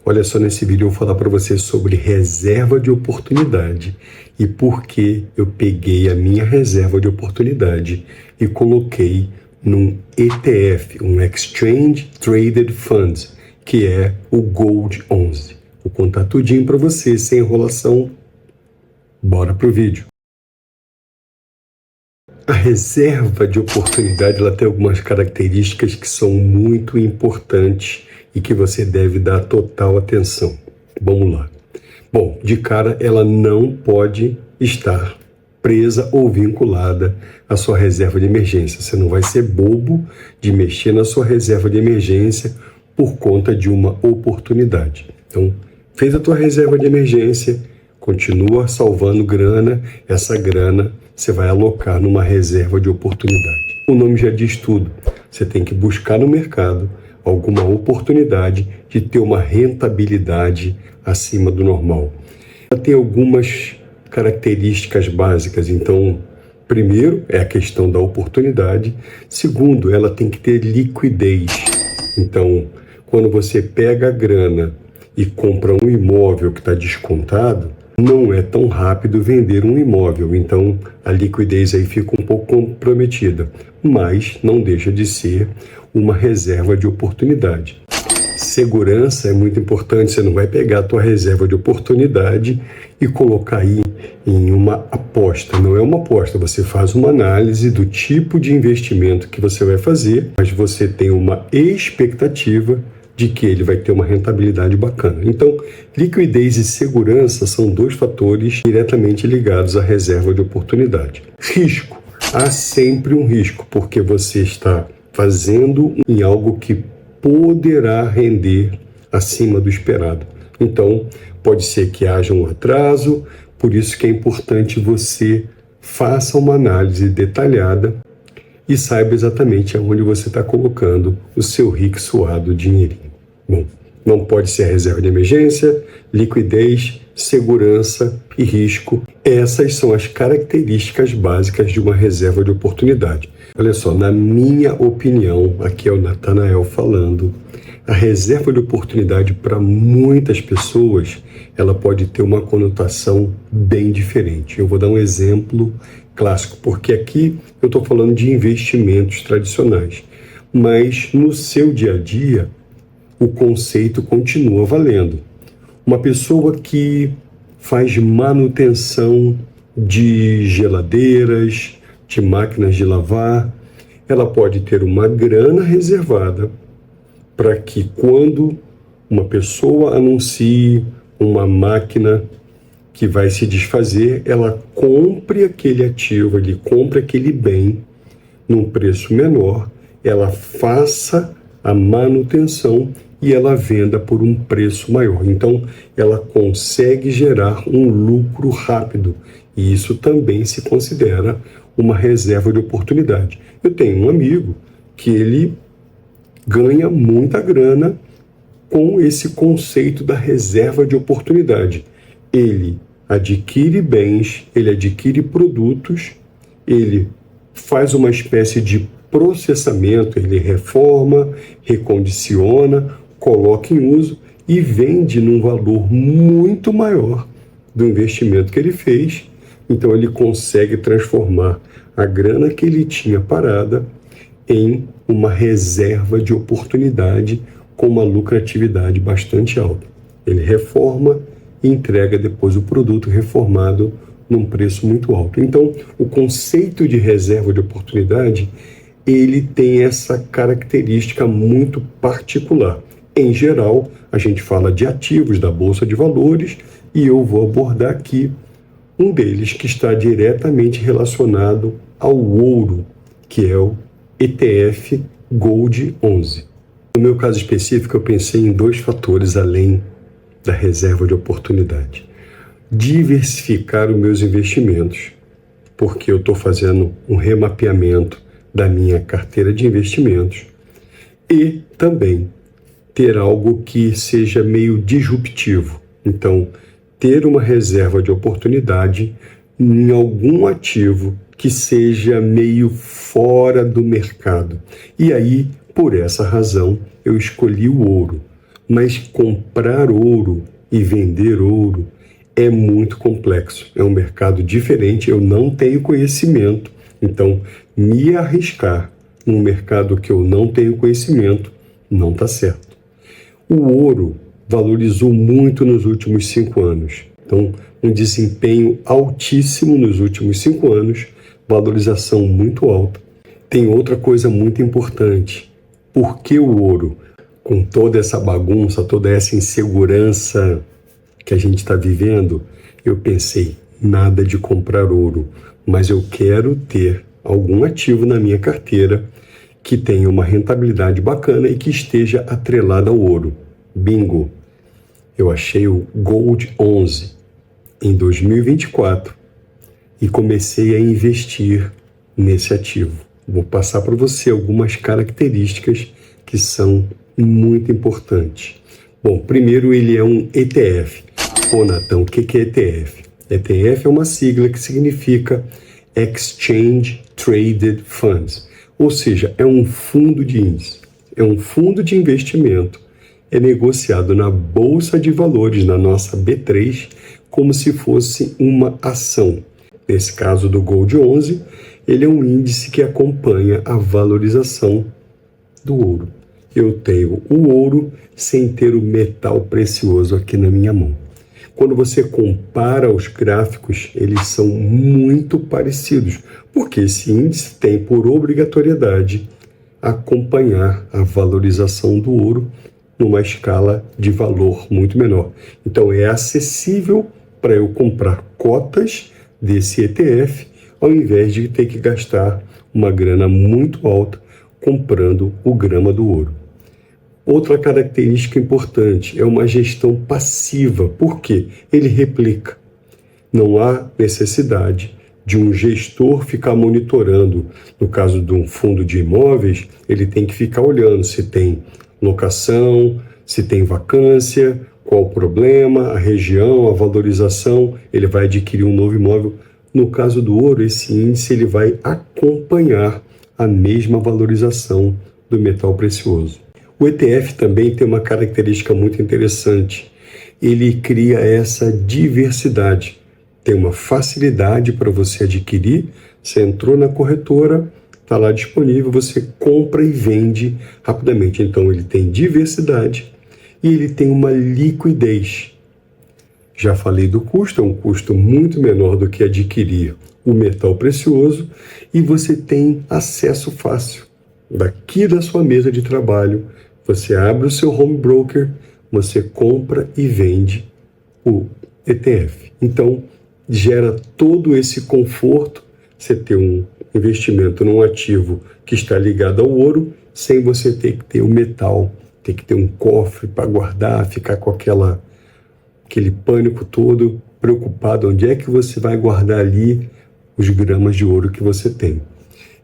Olha só, nesse vídeo eu vou falar para você sobre reserva de oportunidade e por que eu peguei a minha reserva de oportunidade e coloquei num ETF, um Exchange Traded Funds, que é o Gold 11. Vou contar tudinho para você, sem enrolação. Bora pro vídeo. A reserva de oportunidade ela tem algumas características que são muito importantes e que você deve dar total atenção. Vamos lá. Bom, de cara, ela não pode estar presa ou vinculada à sua reserva de emergência. Você não vai ser bobo de mexer na sua reserva de emergência por conta de uma oportunidade. Então, fez a tua reserva de emergência, continua salvando grana, essa grana você vai alocar numa reserva de oportunidade. O nome já diz tudo. Você tem que buscar no mercado alguma oportunidade de ter uma rentabilidade acima do normal. Ela tem algumas características básicas. Então, primeiro é a questão da oportunidade. Segundo, ela tem que ter liquidez. Então, quando você pega a grana e compra um imóvel que está descontado, não é tão rápido vender um imóvel, então a liquidez aí fica um pouco comprometida, mas não deixa de ser uma reserva de oportunidade. Segurança é muito importante, você não vai pegar a tua reserva de oportunidade e colocar aí em uma aposta. Não é uma aposta, você faz uma análise do tipo de investimento que você vai fazer, mas você tem uma expectativa de que ele vai ter uma rentabilidade bacana. Então, liquidez e segurança são dois fatores diretamente ligados à reserva de oportunidade. Risco. Há sempre um risco, porque você está fazendo em algo que poderá render acima do esperado. Então, pode ser que haja um atraso, por isso que é importante você faça uma análise detalhada e saiba exatamente aonde você está colocando o seu rico suado dinheirinho. Bom, não pode ser a reserva de emergência, liquidez, segurança e risco. Essas são as características básicas de uma reserva de oportunidade. Olha só, na minha opinião, aqui é o Natanael falando, a reserva de oportunidade para muitas pessoas, ela pode ter uma conotação bem diferente. Eu vou dar um exemplo clássico, porque aqui eu estou falando de investimentos tradicionais, mas no seu dia a dia, o conceito continua valendo. Uma pessoa que faz manutenção de geladeiras, de máquinas de lavar, ela pode ter uma grana reservada para que quando uma pessoa anuncie uma máquina que vai se desfazer, ela compre aquele ativo, ele compre aquele bem num preço menor, ela faça a manutenção e ela venda por um preço maior. Então, ela consegue gerar um lucro rápido e isso também se considera uma reserva de oportunidade. Eu tenho um amigo que ele ganha muita grana com esse conceito da reserva de oportunidade. Ele adquire bens, ele adquire produtos, ele faz uma espécie de processamento, ele reforma, recondiciona, coloca em uso e vende num valor muito maior do investimento que ele fez. Então ele consegue transformar a grana que ele tinha parada em uma reserva de oportunidade com uma lucratividade bastante alta. Ele reforma e entrega depois o produto reformado num preço muito alto. Então, o conceito de reserva de oportunidade, ele tem essa característica muito particular. Em geral, a gente fala de ativos da Bolsa de Valores e eu vou abordar aqui um deles que está diretamente relacionado ao ouro, que é o ETF Gold 11. No meu caso específico, eu pensei em dois fatores além da reserva de oportunidade. Diversificar os meus investimentos, porque eu estou fazendo um remapeamento da minha carteira de investimentos e também ter algo que seja meio disruptivo. Então, ter uma reserva de oportunidade em algum ativo que seja meio fora do mercado. E aí, por essa razão, eu escolhi o ouro. Mas comprar ouro e vender ouro é muito complexo. É um mercado diferente, eu não tenho conhecimento. Então, me arriscar num mercado que eu não tenho conhecimento não está certo. O ouro valorizou muito nos últimos 5 anos. Então, um desempenho altíssimo nos últimos 5 anos, valorização muito alta. Tem outra coisa muito importante. Por que o ouro? Com toda essa bagunça, toda essa insegurança que a gente está vivendo, eu pensei, nada de comprar ouro, mas eu quero ter algum ativo na minha carteira que tenha uma rentabilidade bacana e que esteja atrelado ao ouro. Bingo! Eu achei o Gold 11 em 2024 e comecei a investir nesse ativo. Vou passar para você algumas características que são muito importantes. Bom, primeiro ele é um ETF. Pô, Natão, o que é ETF? ETF é uma sigla que significa Exchange Traded Funds, ou seja, é um fundo de índice, é um fundo de investimento, é negociado na Bolsa de Valores, na nossa B3, como se fosse uma ação. Nesse caso do Gold 11, ele é um índice que acompanha a valorização do ouro. Eu tenho o ouro sem ter o metal precioso aqui na minha mão. Quando você compara os gráficos, eles são muito parecidos, porque esse índice tem por obrigatoriedade acompanhar a valorização do ouro numa escala de valor muito menor. Então é acessível para eu comprar cotas desse ETF, ao invés de ter que gastar uma grana muito alta comprando o grama do ouro. Outra característica importante é uma gestão passiva, porque ele replica. Não há necessidade de um gestor ficar monitorando. No caso de um fundo de imóveis, ele tem que ficar olhando se tem locação, se tem vacância, qual o problema, a região, a valorização, ele vai adquirir um novo imóvel. No caso do ouro, esse índice ele vai acompanhar a mesma valorização do metal precioso. O ETF também tem uma característica muito interessante. Ele cria essa diversidade. Tem uma facilidade para você adquirir. Você entrou na corretora, está lá disponível, você compra e vende rapidamente. Então ele tem diversidade e ele tem uma liquidez. Já falei do custo, é um custo muito menor do que adquirir o metal precioso e você tem acesso fácil. Daqui da sua mesa de trabalho, você abre o seu home broker, você compra e vende o ETF. Então, gera todo esse conforto, você ter um investimento num ativo que está ligado ao ouro, sem você ter que ter o metal, ter que ter um cofre para guardar, ficar com aquele pânico todo, preocupado onde é que você vai guardar ali os gramas de ouro que você tem.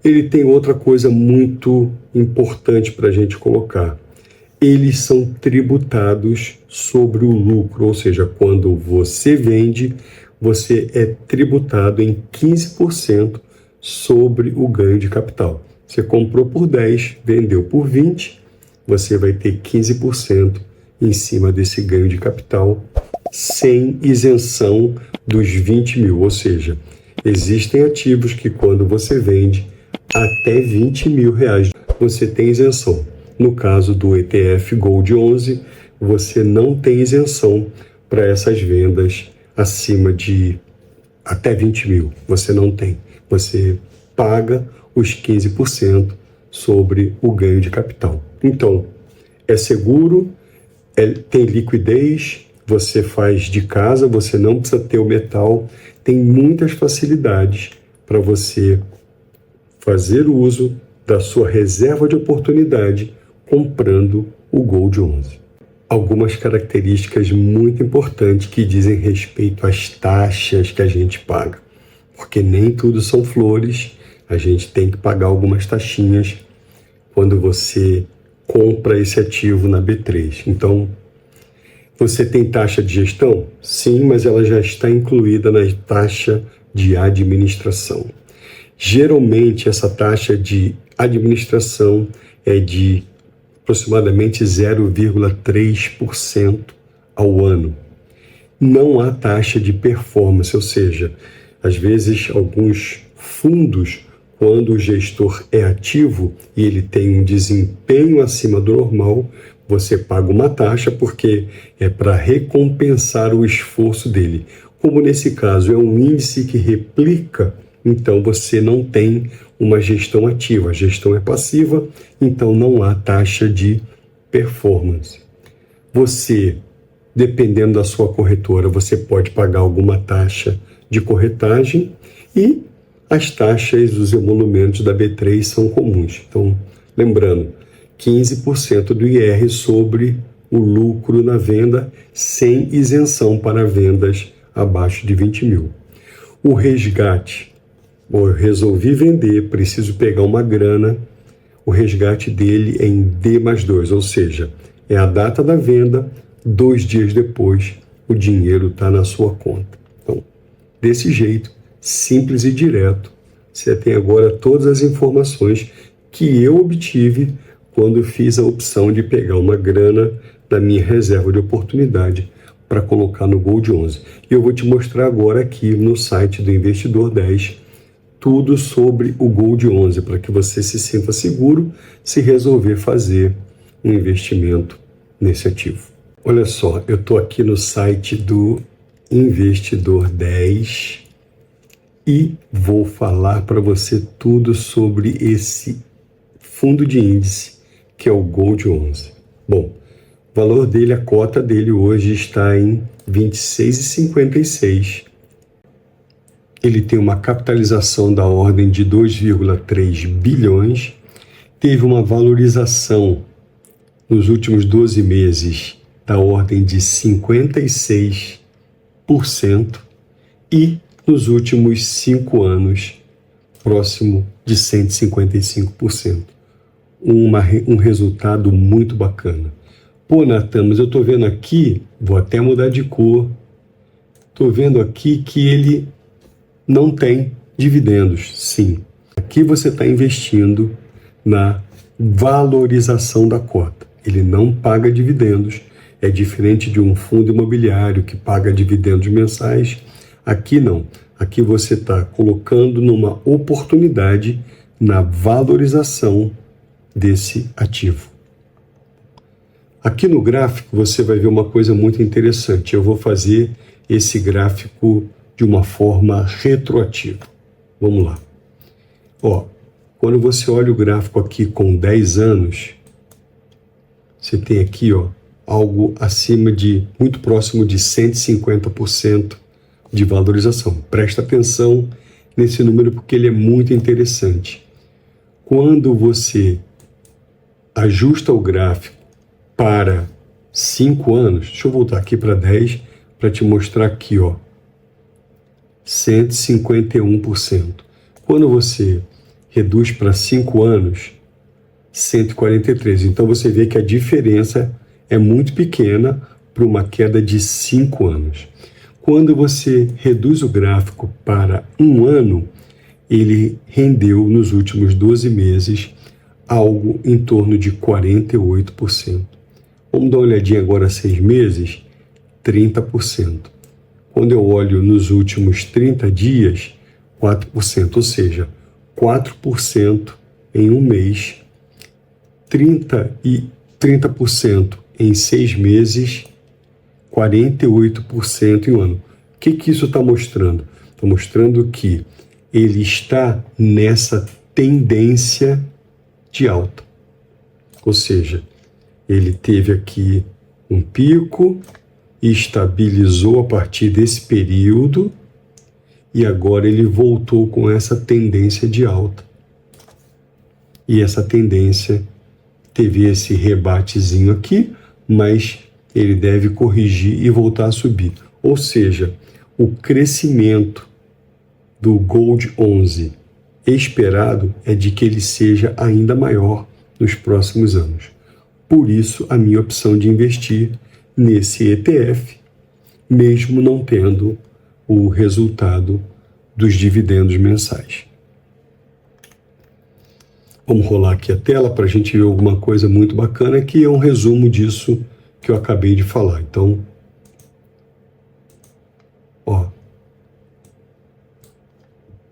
Ele tem outra coisa muito importante para a gente colocar. Eles são tributados sobre o lucro, ou seja, quando você vende, você é tributado em 15% sobre o ganho de capital. Você comprou por 10, vendeu por 20, você vai ter 15% em cima desse ganho de capital, sem isenção dos 20 mil, ou seja, existem ativos que quando você vende até 20 mil reais, você tem isenção. No caso do ETF Gold 11, você não tem isenção para essas vendas acima de até 20 mil. Você não tem. Você paga os 15% sobre o ganho de capital. Então, é seguro, tem liquidez, você faz de casa, você não precisa ter o metal, tem muitas facilidades para você fazer uso da sua reserva de oportunidade comprando o Gold 11. Algumas características muito importantes que dizem respeito às taxas que a gente paga, porque nem tudo são flores, a gente tem que pagar algumas taxinhas quando você compra esse ativo na B3. Então, você tem taxa de gestão? Sim, mas ela já está incluída na taxa de administração. Geralmente, essa taxa de administração é de aproximadamente 0,3% ao ano. Não há taxa de performance, ou seja, às vezes alguns fundos, quando o gestor é ativo e ele tem um desempenho acima do normal, você paga uma taxa porque é para recompensar o esforço dele. Como nesse caso é um índice que replica, então você não tem uma gestão ativa, a gestão é passiva, então não há taxa de performance. Você, dependendo da sua corretora, você pode pagar alguma taxa de corretagem e as taxas dos emolumentos da B3 são comuns. Então, lembrando, 15% do IR sobre o lucro na venda, sem isenção para vendas abaixo de 20 mil. O resgate, eu resolvi vender, preciso pegar uma grana, o resgate dele é em D+2, ou seja, é a data da venda, 2 dias depois o dinheiro está na sua conta. Então, desse jeito, simples e direto, você tem agora todas as informações que eu obtive quando fiz a opção de pegar uma grana da minha reserva de oportunidade para colocar no Gold 11. E eu vou te mostrar agora aqui no site do Investidor 10 tudo sobre o Gold 11, para que você se sinta seguro se resolver fazer um investimento nesse ativo. Olha só, eu estou aqui no site do Investidor 10 e vou falar para você tudo sobre esse fundo de índice que é o Gold 11. Bom, o valor dele, a cota dele hoje está em 26,56. Ele tem uma capitalização da ordem de 2,3 bilhões, teve uma valorização nos últimos 12 meses da ordem de 56% e nos últimos 5 anos próximo de 155%. Um resultado muito bacana. Pô, Natan, mas eu estou vendo aqui, vou até mudar de cor, estou vendo aqui que ele não tem dividendos. Sim, aqui você está investindo na valorização da cota. Ele não paga dividendos, é diferente de um fundo imobiliário que paga dividendos mensais. Aqui não, aqui você está colocando numa oportunidade na valorização desse ativo. Aqui no gráfico você vai ver uma coisa muito interessante. Eu vou fazer esse gráfico de uma forma retroativa. Vamos lá. Ó, quando você olha o gráfico aqui com 10 anos, você tem aqui, ó, algo acima de, muito próximo de 150% de valorização. Presta atenção nesse número porque ele é muito interessante. Quando você ajusta o gráfico para 5 anos, deixa eu voltar aqui para 10 para te mostrar aqui, ó, 151%. Quando você reduz para 5 anos, 143%. Então você vê que a diferença é muito pequena para uma queda de 5 anos. Quando você reduz o gráfico para 1 ano, ele rendeu nos últimos 12 meses algo em torno de 48%. Vamos dar uma olhadinha agora 6 meses, 30%. Quando eu olho nos últimos 30 dias, 4%, ou seja, 4% em um mês, 30% em 6 meses, 48% em um ano. O que isso está mostrando? Está mostrando que ele está nessa tendência de alta. Ou seja, ele teve aqui um pico e estabilizou a partir desse período e agora ele voltou com essa tendência de alta. E essa tendência teve esse rebatezinho aqui, mas ele deve corrigir e voltar a subir. Ou seja, o crescimento do Gold 11 esperado é de que ele seja ainda maior nos próximos anos. Por isso, a minha opção de investir nesse ETF, mesmo não tendo o resultado dos dividendos mensais. Vamos rolar aqui a tela para a gente ver alguma coisa muito bacana, que é um resumo disso que eu acabei de falar. Então, ó,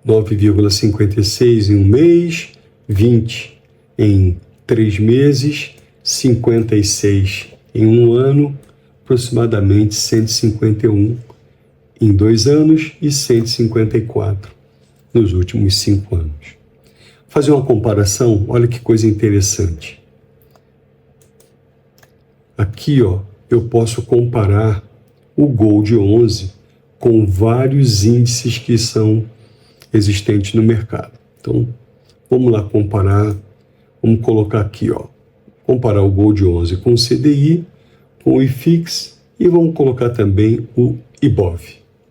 9,56 em um mês, 20 em 3 meses, 56 em um ano, aproximadamente 151 em 2 anos e 154 nos últimos 5 anos. Fazer uma comparação, olha que coisa interessante. Aqui, ó, eu posso comparar o Gold 11 com vários índices que são existentes no mercado. Então, vamos lá comparar. Vamos colocar aqui, ó, comparar o Gold 11 com o CDI, com o IFIX e vamos colocar também o IBOV.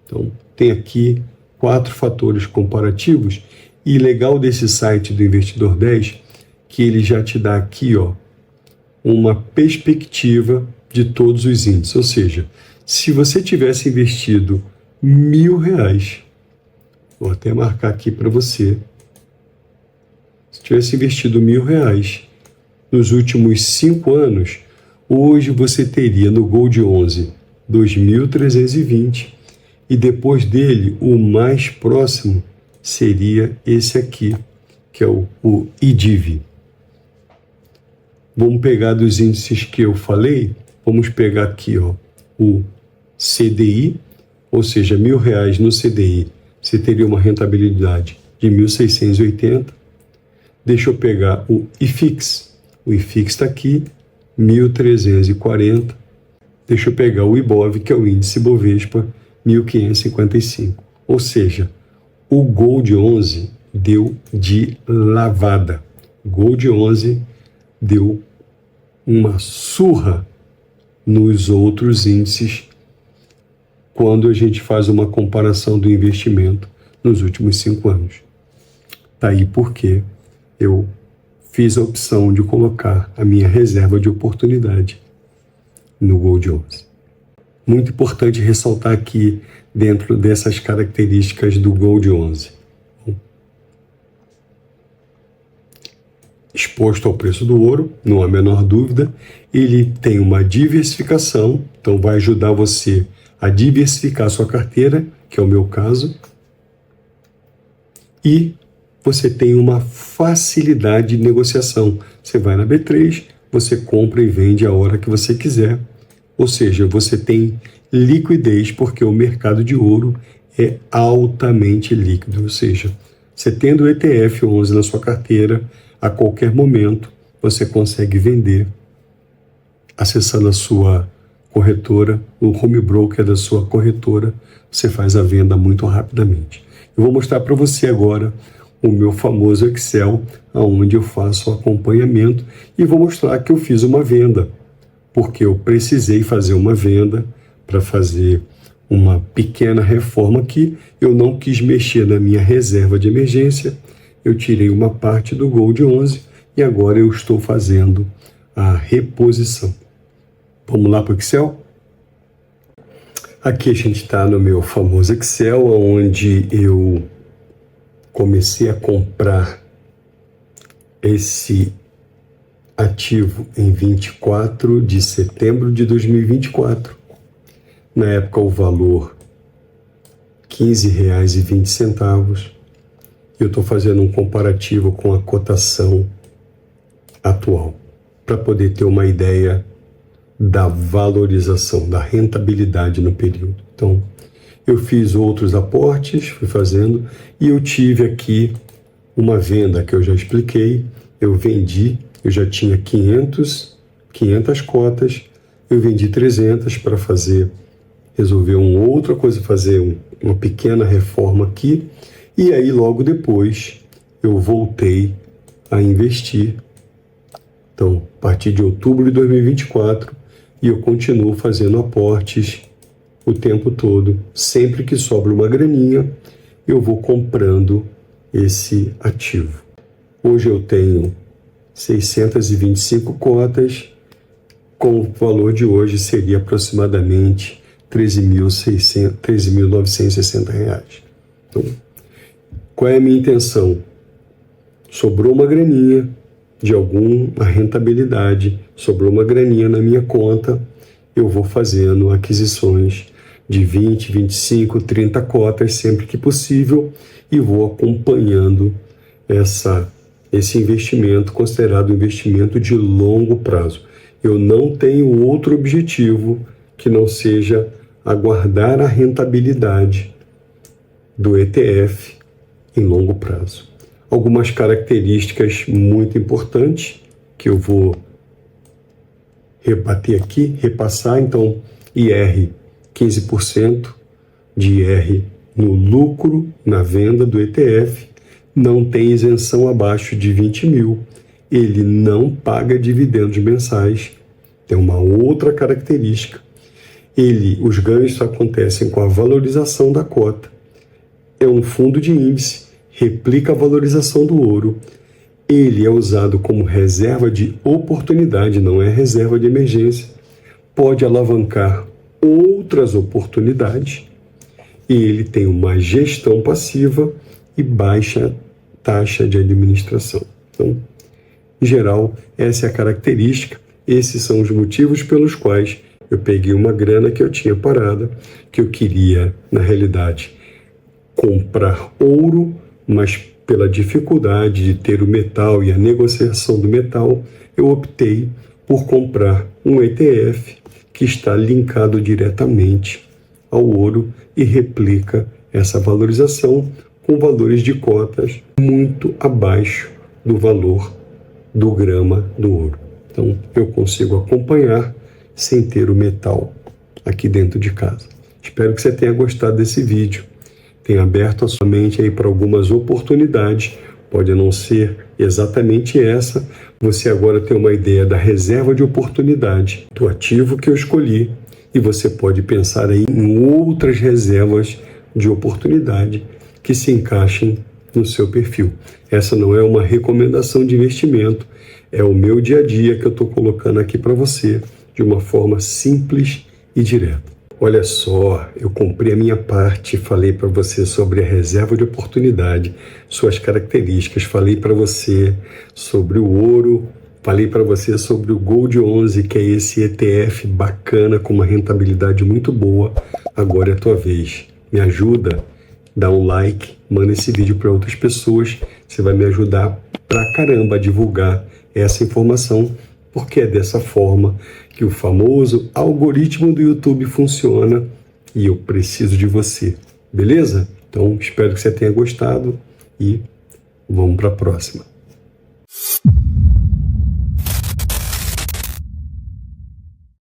Então, tem aqui 4 fatores comparativos. E legal desse site do Investidor 10, que ele já te dá aqui, ó, uma perspectiva de todos os índices. Ou seja, se você tivesse investido R$1.000, vou até marcar aqui para você, se tivesse investido R$1.000 nos últimos 5 anos, hoje você teria no Gold 11 2.320 e depois dele o mais próximo seria esse aqui, que é o IDIV. Vamos pegar dos índices que eu falei, vamos pegar aqui, ó, o CDI, ou seja, R$1.000 no CDI, você teria uma rentabilidade de 1.680. Deixa eu pegar o IFIX. O IFIX está aqui, 1.340. Deixa eu pegar o IBOV, que é o índice Bovespa, 1.555. Ou seja, o Gold 11 deu de lavada. Gold 11 deu uma surra nos outros índices quando a gente faz uma comparação do investimento nos últimos 5 anos. Tá aí porque eu fiz a opção de colocar a minha reserva de oportunidade no Gold 11. Muito importante ressaltar aqui dentro dessas características do Gold 11. Exposto ao preço do ouro, não há a menor dúvida, ele tem uma diversificação, então vai ajudar você a diversificar a sua carteira, que é o meu caso, e você tem uma facilidade de negociação. Você vai na B3, você compra e vende a hora que você quiser, ou seja, você tem liquidez, porque o mercado de ouro é altamente líquido, ou seja, você tendo o ETF 11 na sua carteira, a qualquer momento você consegue vender acessando a sua corretora, o home broker da sua corretora, você faz a venda muito rapidamente. Eu vou mostrar para você agora o meu famoso Excel, onde eu faço o acompanhamento e vou mostrar que eu fiz uma venda, porque eu precisei fazer uma venda para fazer uma pequena reforma aqui. Eu não quis mexer na minha reserva de emergência, eu tirei uma parte do Gold 11 e agora eu estou fazendo a reposição. Vamos lá para o Excel? Aqui a gente está no meu famoso Excel, onde eu comecei a comprar esse ativo em 24 de setembro de 2024. Na época o valor R$ 15,20. Eu estou fazendo um comparativo com a cotação atual, para poder ter uma ideia da valorização, da rentabilidade no período. Então, eu fiz outros aportes, fui fazendo, e eu tive aqui uma venda que eu já expliquei. Eu vendi, eu já tinha 500 cotas, eu vendi 300 para resolver uma outra coisa, fazer uma pequena reforma aqui, e aí logo depois eu voltei a investir. Então, a partir de outubro de 2024, e eu continuo fazendo aportes o tempo todo. Sempre que sobra uma graninha, eu vou comprando esse ativo. Hoje eu tenho 625 cotas, com o valor de hoje seria aproximadamente R$ 13.960. Então, qual é a minha intenção? sobrou uma graninha de alguma rentabilidade, sobrou uma graninha na minha conta, eu vou fazendo aquisições de 20, 25, 30 cotas sempre que possível e vou acompanhando esse investimento considerado um investimento de longo prazo. Eu não tenho outro objetivo que não seja aguardar a rentabilidade do ETF em longo prazo. Algumas características muito importantes que eu vou rebater aqui, repassar. Então, IR 15% de IR no lucro na venda do ETF, não tem isenção abaixo de 20 mil, ele não paga dividendos mensais. Tem uma outra característica, os ganhos só acontecem com a valorização da cota. É um fundo de índice, replica a valorização do ouro. Ele é usado como reserva de oportunidade, não é reserva de emergência. Pode alavancar outras oportunidades. E ele tem uma gestão passiva e baixa taxa de administração. Então, em geral, essa é a característica. Esses são os motivos pelos quais eu peguei uma grana que eu tinha parada, que eu queria, na realidade, comprar ouro, mas pela dificuldade de ter o metal e a negociação do metal, eu optei por comprar um ETF que está linkado diretamente ao ouro e replica essa valorização com valores de cotas muito abaixo do valor do grama do ouro. Então, eu consigo acompanhar sem ter o metal aqui dentro de casa. Espero que você tenha gostado desse vídeo. Tenha aberto a sua mente aí para algumas oportunidades. Pode não ser exatamente essa. Você agora tem uma ideia da reserva de oportunidade, do ativo que eu escolhi, e você pode pensar aí em outras reservas de oportunidade que se encaixem no seu perfil. Essa não é uma recomendação de investimento, é o meu dia a dia que eu estou colocando aqui para você de uma forma simples e direta. Olha só, eu cumpri a minha parte, falei para você sobre a reserva de oportunidade, suas características, falei para você sobre o ouro, falei para você sobre o Gold 11, que é esse ETF bacana, com uma rentabilidade muito boa. Agora é a tua vez. Me ajuda, dá um like, manda esse vídeo para outras pessoas, você vai me ajudar pra caramba a divulgar essa informação, porque é dessa forma que o famoso algoritmo do YouTube funciona e eu preciso de você, beleza? Então, espero que você tenha gostado e vamos para a próxima.